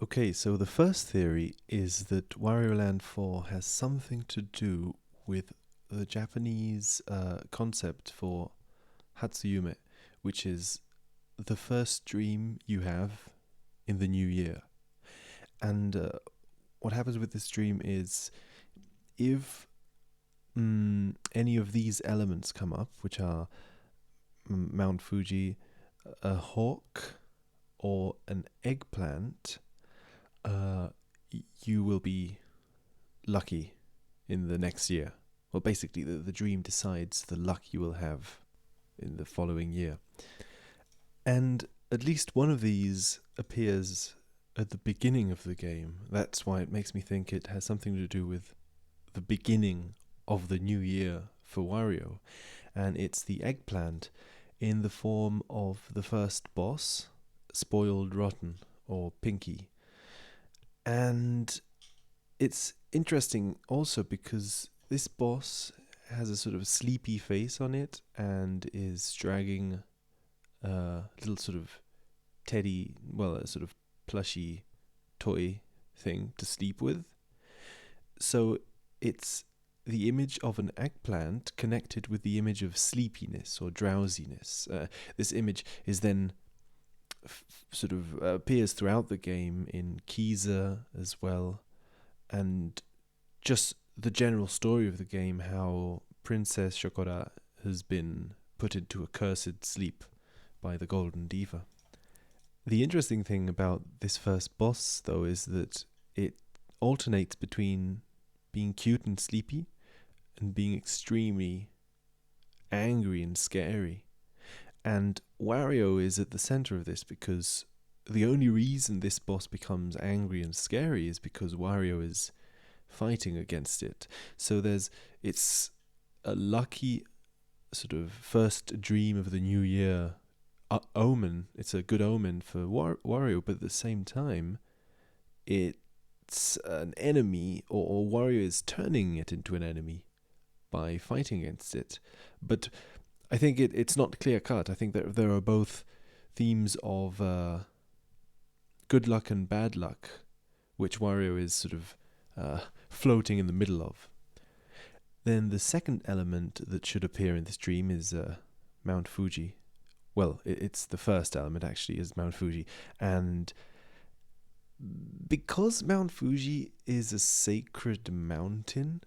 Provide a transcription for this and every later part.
Okay, so the first theory is that Wario Land 4 has something to do with the Japanese concept for Hatsuyume, which is the first dream you have in the new year. And what happens with this dream is if any of these elements come up, which are Mount Fuji, a hawk, or an eggplant, uh, you will be lucky in the next year. Well, basically, the dream decides the luck you will have in the following year. And at least one of these appears at the beginning of the game. That's why it makes me think it has something to do with the beginning of the new year for Wario. And it's the eggplant in the form of the first boss, Spoiled Rotten, or Pinky. And it's interesting also because this boss has a sort of sleepy face on it and is dragging a little sort of teddy, well, a sort of plushy toy thing to sleep with. So it's the image of an eggplant connected with the image of sleepiness or drowsiness. This image is then sort of appears throughout the game in Kiza as well, and just the general story of the game, how Princess Shokora has been put into a cursed sleep by the Golden Diva. The interesting thing about this first boss, though, is that it alternates between being cute and sleepy and being extremely angry and scary. And Wario is at the center of this because the only reason this boss becomes angry and scary is because Wario is fighting against it. So it's a lucky sort of first dream of the new year omen. It's a good omen for Wario, but at the same time, it's an enemy, or Wario is turning it into an enemy by fighting against it. But I think it's not clear cut. I think that there are both themes of good luck and bad luck, which Wario is sort of floating in the middle of. Then the second element that should appear in this dream is Mount Fuji. Well, it's the first element actually, is Mount Fuji. And because Mount Fuji is a sacred mountain,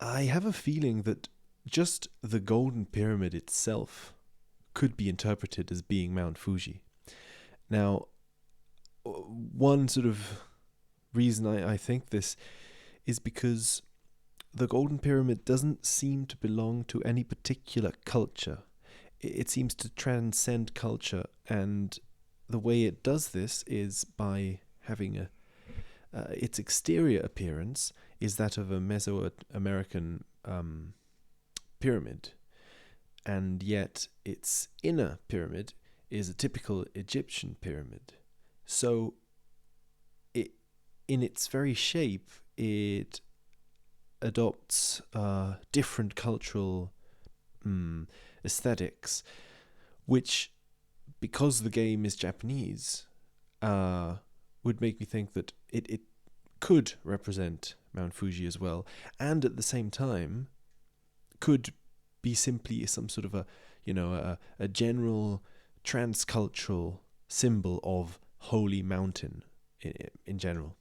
I have a feeling that just the Golden Pyramid itself could be interpreted as being Mount Fuji. Now, one sort of reason I think this is because the Golden Pyramid doesn't seem to belong to any particular culture. It seems to transcend culture, and the way it does this is by having its exterior appearance is that of a Mesoamerican pyramid, and yet its inner pyramid is a typical Egyptian pyramid. So in its very shape, it adopts different cultural aesthetics, which, because the game is Japanese, would make me think that it could represent Mount Fuji as well, and at the same time could be simply some sort of a general transcultural symbol of holy mountain in general.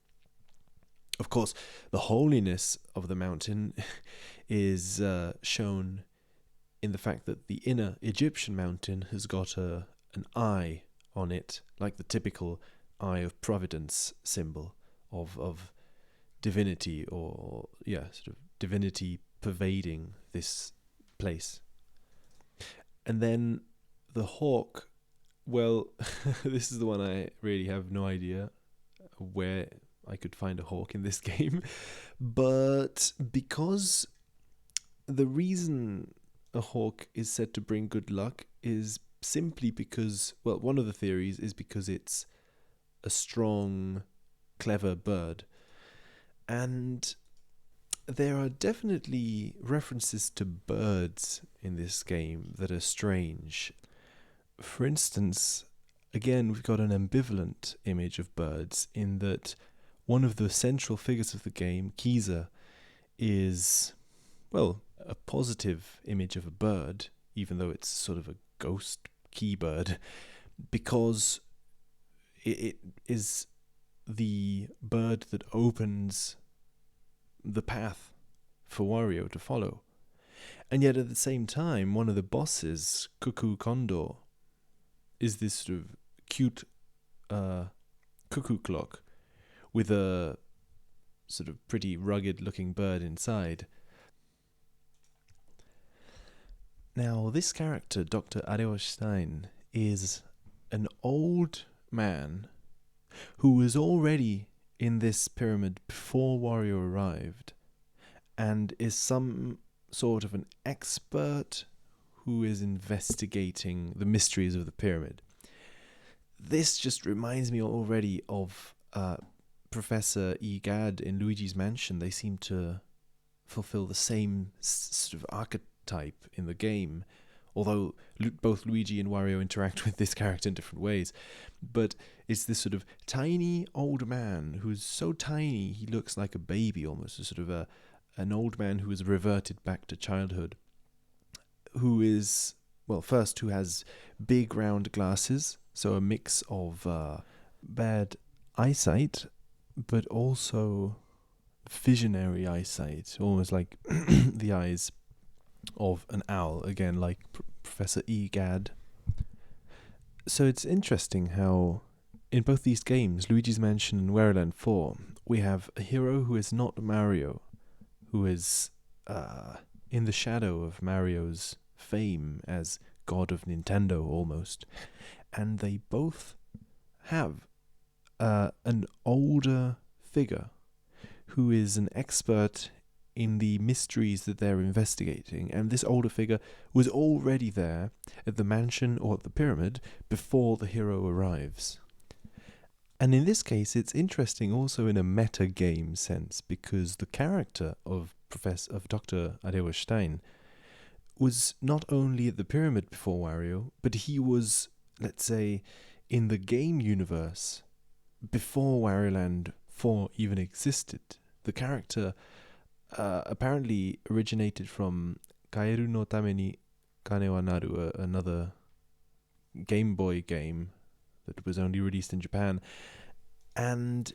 Of course, the holiness of the mountain is shown in the fact that the inner Egyptian mountain has got an eye on it, like the typical eye of providence symbol of divinity, or sort of divinity pervading this place. And then the hawk, well, this is the one I really have no idea where I could find a hawk in this game, but because the reason a hawk is said to bring good luck is simply because, well, one of the theories is because it's a strong, clever bird. And there are definitely references to birds in this game that are strange. For instance, again, we've got an ambivalent image of birds in that one of the central figures of the game, Kiza, is, well, a positive image of a bird, even though it's sort of a ghost key bird, because it is the bird that opens the path for Wario to follow. And yet at the same time, one of the bosses, Cuckoo Condor, is this sort of cute cuckoo clock with a sort of pretty rugged looking bird inside. Now, this character, Dr. Adeosh Stein, is an old man who was already in this pyramid before Wario arrived, and is some sort of an expert who is investigating the mysteries of the pyramid. This just reminds me already of Professor Egad in Luigi's Mansion. They seem to fulfill the same sort of archetype in the game, although both Luigi and Wario interact with this character in different ways. But it's this sort of tiny old man who's so tiny he looks like a baby almost, a sort of an old man who has reverted back to childhood, who is, well, first, who has big round glasses, so a mix of bad eyesight, but also visionary eyesight, almost like the eyes of an owl, again, like Professor Egad. So it's interesting how in both these games, Luigi's Mansion and Wario Land 4, we have a hero who is not Mario, who is in the shadow of Mario's fame as god of Nintendo almost, and they both have an older figure who is an expert in the mysteries that they're investigating, and this older figure was already there at the mansion or at the pyramid before the hero arrives. And in this case, it's interesting also in a meta game sense, because the character of Dr. Adeosh Stein was not only at the pyramid before Wario, but he was, let's say, in the game universe before Wario Land 4 even existed. The character apparently originated from Kaeru no Tame ni Kane wa Naru, another Game Boy game that was only released in Japan. And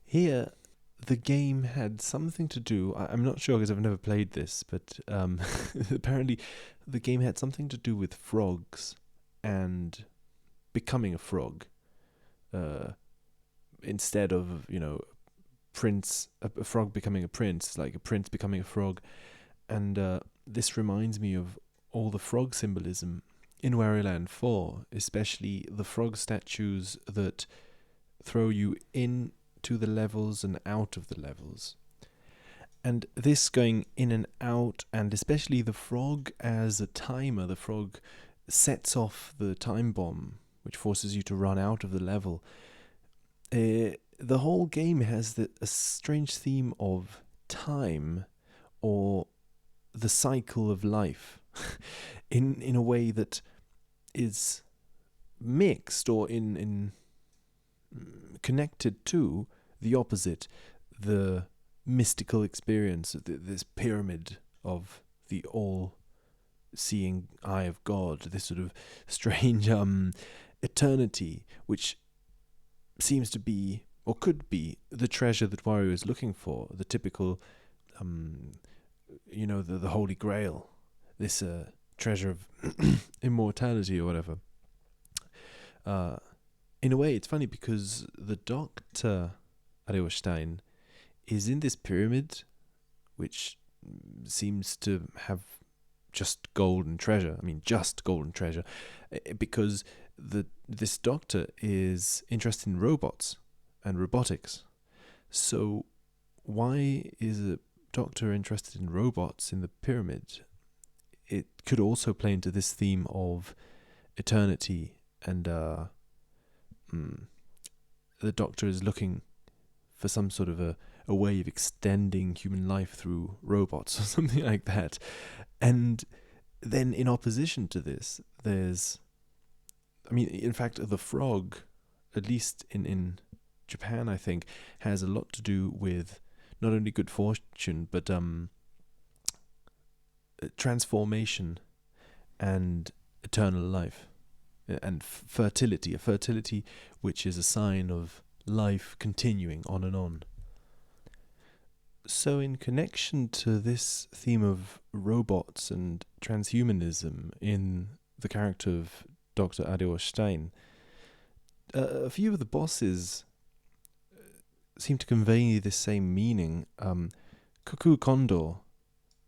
here, the game had something to do, I'm not sure because I've never played this, but apparently the game had something to do with frogs and becoming a frog. Instead of, a frog becoming a prince, like a prince becoming a frog. And this reminds me of all the frog symbolism in Wario Land 4, especially the frog statues that throw you into the levels and out of the levels. And this going in and out, and especially the frog as a timer, the frog sets off the time bomb, which forces you to run out of the level. The whole game has a strange theme of time, or the cycle of life, in a way that is mixed or in connected to the opposite, the mystical experience of this pyramid of the all-seeing eye of God, this sort of strange eternity, which seems to be, or could be, the treasure that Wario is looking for, the typical, the Holy Grail, this treasure of immortality or whatever. In a way, it's funny because the Dr. Adeosh Stein is in this pyramid, which seems to have just golden treasure. I mean, just golden treasure, because this doctor is interested in robots and robotics. So why is a doctor interested in robots in the pyramid? It could also play into this theme of eternity, and the doctor is looking for some sort of a way of extending human life through robots or something like that. And then in opposition to this, there's I mean, in fact, the frog, at least in Japan, I think, has a lot to do with not only good fortune but transformation and eternal life and fertility, a fertility which is a sign of life continuing on and on. So, in connection to this theme of robots and transhumanism in the character of Dr. Adeo Stein, a few of the bosses seem to convey this same meaning. Cuckoo Condor,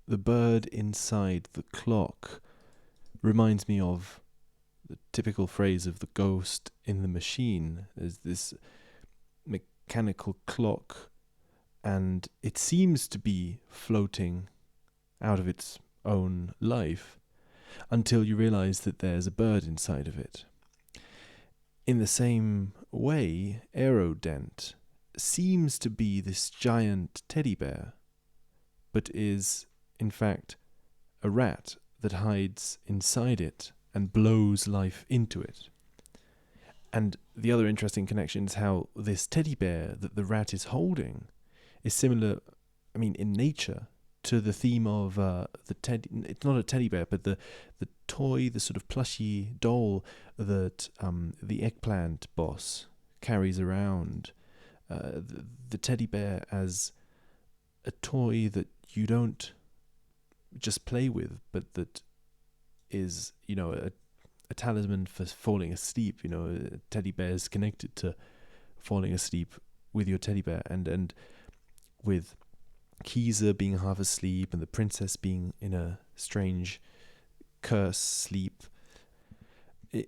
the bird inside the clock, reminds me of the typical phrase of the ghost in the machine. There's this mechanical clock, and it seems to be floating out of its own life until you realize that there's a bird inside of it. In the same way, Aerodent seems to be this giant teddy bear, but is, in fact, a rat that hides inside it and blows life into it. And the other interesting connection is how this teddy bear that the rat is holding is similar, I mean, in nature, to the theme of the teddy. It's not a teddy bear, but the toy, the sort of plushy doll that the eggplant boss carries around. The teddy bear as a toy that you don't just play with, but that is, a talisman for falling asleep. A teddy bear is connected to falling asleep with your teddy bear, and with Kiza being half asleep and the princess being in a strange curse sleep.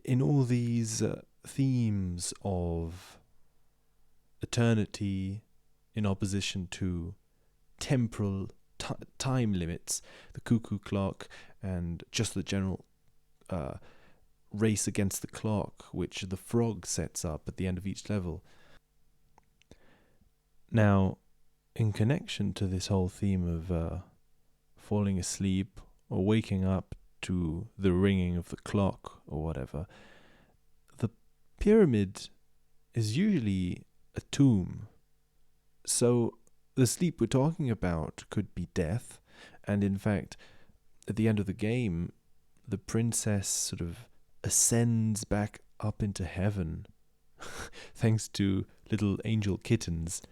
In all these themes of eternity in opposition to temporal time limits, the cuckoo clock, and just the general race against the clock, which the frog sets up at the end of each level. Now, in connection to this whole theme of falling asleep or waking up to the ringing of the clock or whatever, the pyramid is usually a tomb. So the sleep we're talking about could be death, and in fact, at the end of the game, the princess sort of ascends back up into heaven thanks to little angel kittens.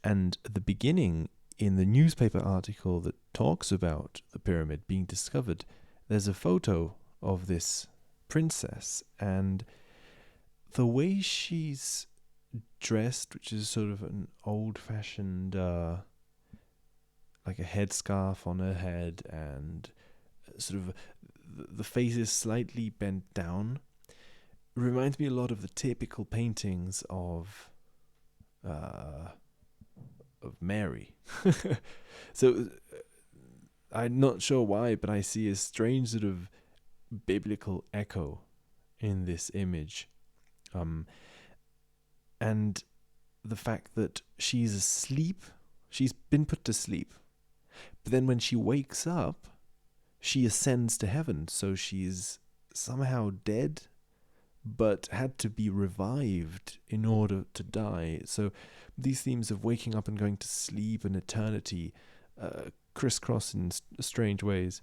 And at the beginning, in the newspaper article that talks about the pyramid being discovered, there's a photo of this princess, and the way she's dressed, which is sort of an old-fashioned, like a headscarf on her head, and sort of the face is slightly bent down, reminds me a lot of the typical paintings of Mary. So I'm not sure why, but I see a strange sort of biblical echo in this image. And the fact that she's asleep, she's been put to sleep, but then when she wakes up, she ascends to heaven, so she's somehow dead, but had to be revived in order to die. So these themes of waking up and going to sleep and eternity crisscross in strange ways.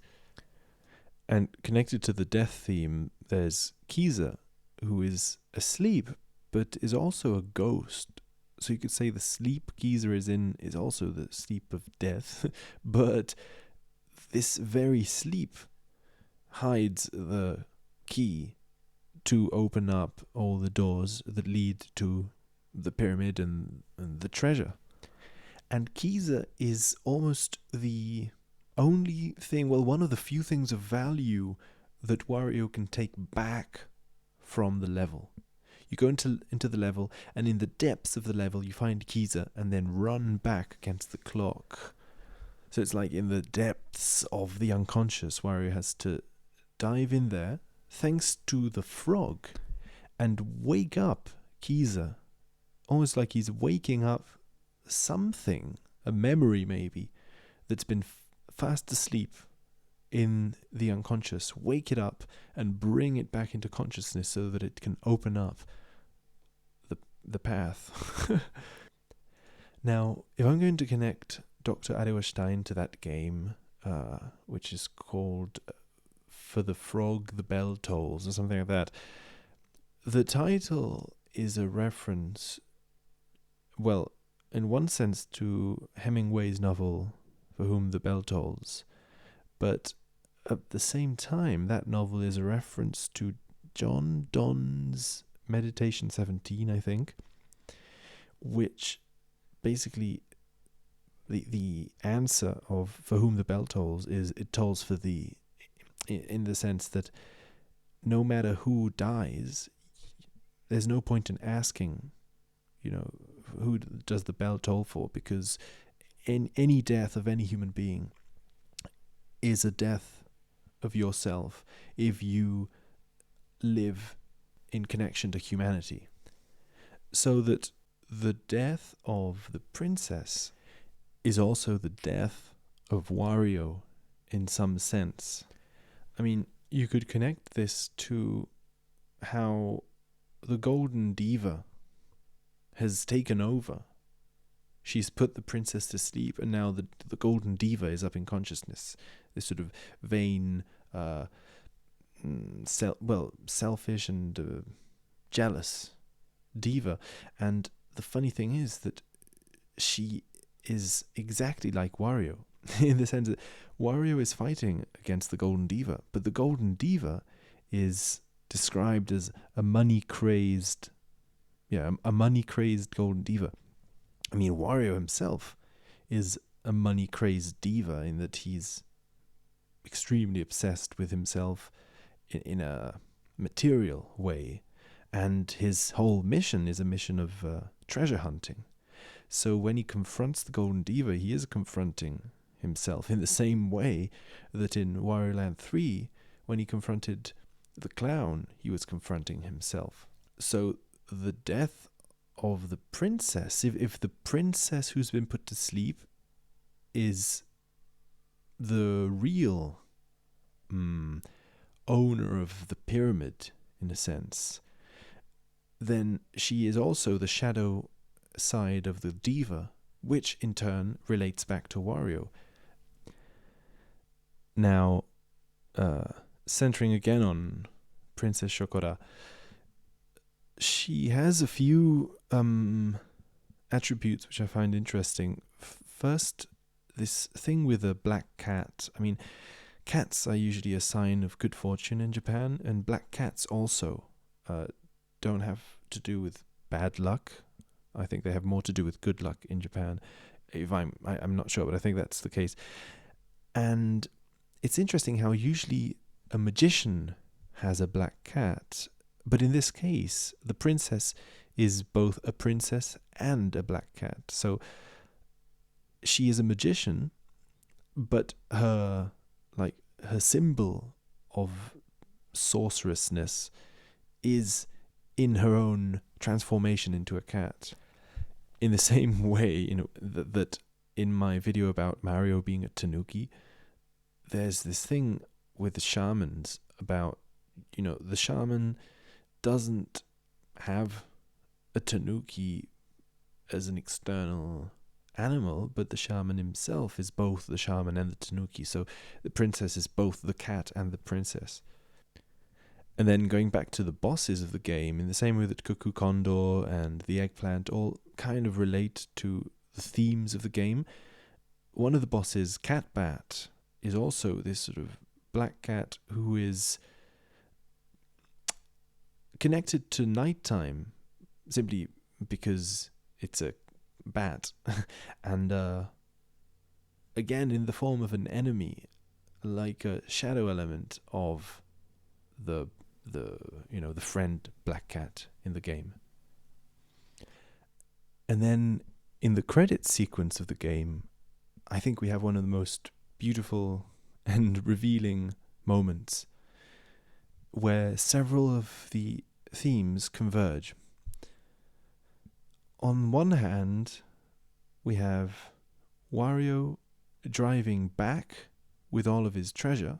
And connected to the death theme, there's Kiza, who is asleep, but is also a ghost. So you could say the sleep Kiza is in is also the sleep of death, but this very sleep hides the key to open up all the doors that lead to the pyramid and the treasure. And Kiza is almost the only thing, well, one of the few things of value that Wario can take back from the level. You go into the level, and in the depths of the level you find Kiza, and then run back against the clock. So it's like in the depths of the unconscious, Wario has to dive in there, thanks to the frog, and wake up Kiza. Almost like he's waking up something, a memory maybe, that's been fast asleep in the unconscious, wake it up, and bring it back into consciousness so that it can open up the path. Now, if I'm going to connect Dr. Arewa Stein to that game, which is called For the Frog the Bell Tolls, or something like that, the title is a reference, well, in one sense to Hemingway's novel For Whom the Bell Tolls, but at the same time, that novel is a reference to John Donne's Meditation 17, I think, which basically the answer of For Whom the Bell Tolls is it tolls for thee, in the sense that no matter who dies, there's no point in asking, who does the bell toll for, because in any death of any human being is a death of yourself if you live in connection to humanity. So that the death of the princess is also the death of Wario in some sense. I mean, you could connect this to how the Golden Diva has taken over. She's put the princess to sleep, and now the Golden Diva is up in consciousness. This sort of vain, selfish and jealous diva. And the funny thing is that she is exactly like Wario, in the sense that Wario is fighting against the Golden Diva, but the Golden Diva is described as a money-crazed Golden Diva. I mean, Wario himself is a money-crazed diva in that he's extremely obsessed with himself in a material way, and his whole mission is a mission of treasure hunting. So when he confronts the Golden Diva, he is confronting himself in the same way that in Wario Land 3, when he confronted the clown, he was confronting himself. So the death of the princess, if the princess who's been put to sleep is the real owner of the pyramid, in a sense, then she is also the shadow side of the diva, which in turn relates back to Wario. Now, centering again on Princess Shokora, she has a few attributes which I find interesting. First, this thing with a black cat. I mean, cats are usually a sign of good fortune in Japan, and black cats also don't have to do with bad luck. I think they have more to do with good luck in Japan. I'm not sure, but I think that's the case. And it's interesting how usually a magician has a black cat, but in this case, the princess is both a princess and a black cat. So she is a magician, but her symbol of sorcerousness is in her own transformation into a cat. In the same way, that in my video about Mario being a tanuki, there's this thing with the shamans about, the shaman doesn't have a tanuki as an external animal, but the shaman himself is both the shaman and the tanuki. So the princess is both the cat and the princess. And then going back to the bosses of the game, in the same way that Cuckoo Condor and the eggplant all kind of relate to the themes of the game, one of the bosses, Catbat, is also this sort of black cat who is connected to nighttime simply because it's a bat, and again in the form of an enemy, like a shadow element of the friend black cat in the game. And then in the credits sequence of the game, I think we have one of the most beautiful and revealing moments where several of the themes converge. On one hand, we have Wario driving back with all of his treasure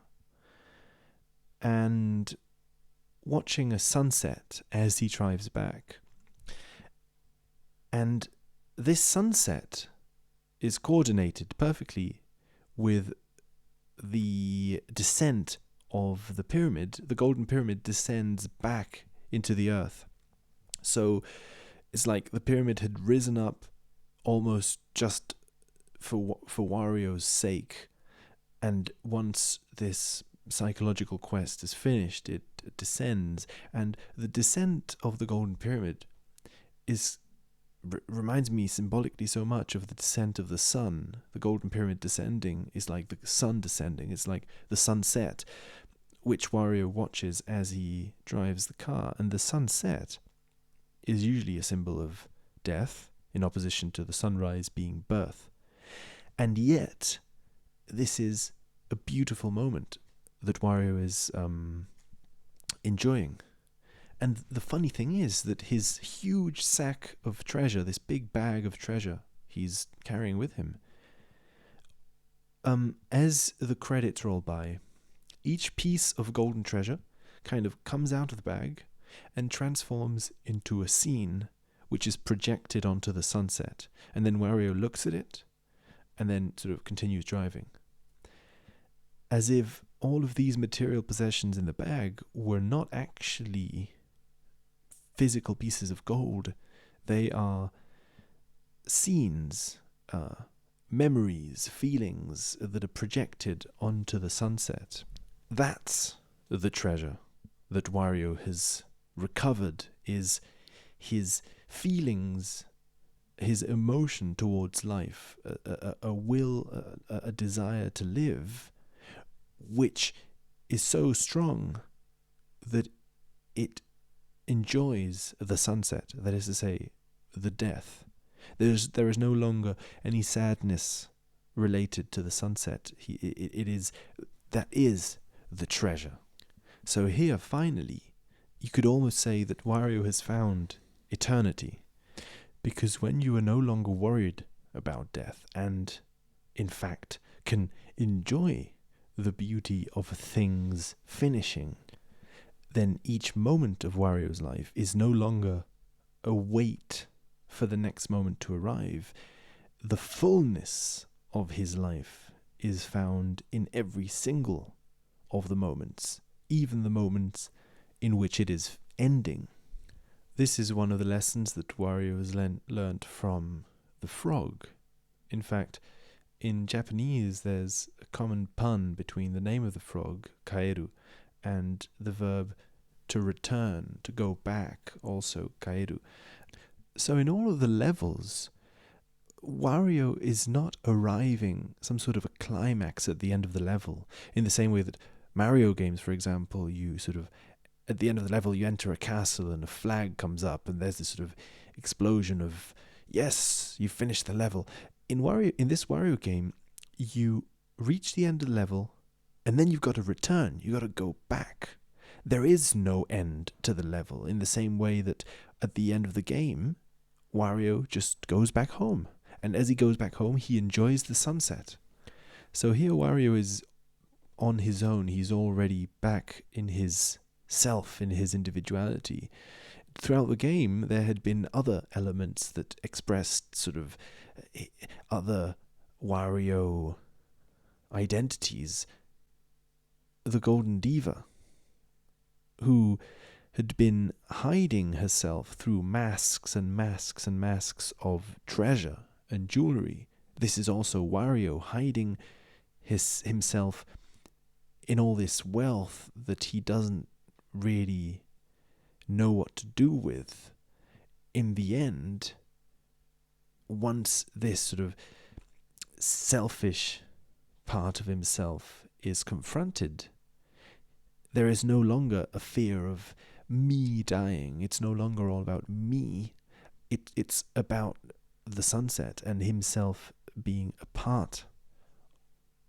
and watching a sunset as he drives back. And this sunset is coordinated perfectly with the descent of the pyramid. The golden pyramid descends back into the earth. So it's like the pyramid had risen up almost just for Wario's sake. And once this psychological quest is finished, it descends. And the descent of the golden pyramid reminds me symbolically so much of the descent of the sun. The golden pyramid descending is like the sun descending. It's like the sunset, which Wario watches as he drives the car. And the sunset is usually a symbol of death, in opposition to the sunrise being birth. And yet, this is a beautiful moment that Wario is enjoying. And the funny thing is that his huge sack of treasure, this big bag of treasure he's carrying with him, as the credits roll by, each piece of golden treasure kind of comes out of the bag and transforms into a scene which is projected onto the sunset. And then Wario looks at it and then sort of continues driving. As if all of these material possessions in the bag were not actually physical pieces of gold. They are scenes, memories, feelings that are projected onto the sunset. That's the treasure that Wario has recovered, is his feelings, his emotion towards life, a will, a desire to live, which is so strong that it enjoys the sunset, that is to say, the death. There is no longer any sadness related to the sunset. That is the treasure. So here, finally, you could almost say that Wario has found eternity, because when you are no longer worried about death and, in fact, can enjoy the beauty of things finishing, then each moment of Wario's life is no longer a wait for the next moment to arrive. The fullness of his life is found in every single of the moments, even the moments in which it is ending. This is one of the lessons that Wario has learnt from the frog. In fact, in Japanese, there's a common pun between the name of the frog, kaeru, and the verb to return, to go back, also kaeru. So in all of the levels, Wario is not arriving some sort of a climax at the end of the level, in the same way that Mario games, for example, you sort of, at the end of the level, you enter a castle and a flag comes up and there's this sort of explosion of, yes, you finished the level. In this Wario game, you reach the end of the level and then you've got to return. You've got to go back. There is no end to the level, in the same way that at the end of the game, Wario just goes back home. And as he goes back home, he enjoys the sunset. So here Wario is on his own. He's already back in his self, in his individuality. Throughout the game, there had been other elements that expressed sort of other Wario identities. The Golden Diva, who had been hiding herself through masks and masks and masks of treasure and jewelry. This is also Wario hiding himself in all this wealth that he doesn't really know what to do with. In the end, once this sort of selfish part of himself is confronted, there is no longer a fear of me dying. It's no longer all about me. It's about the sunset and himself being a part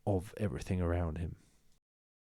of everything around him.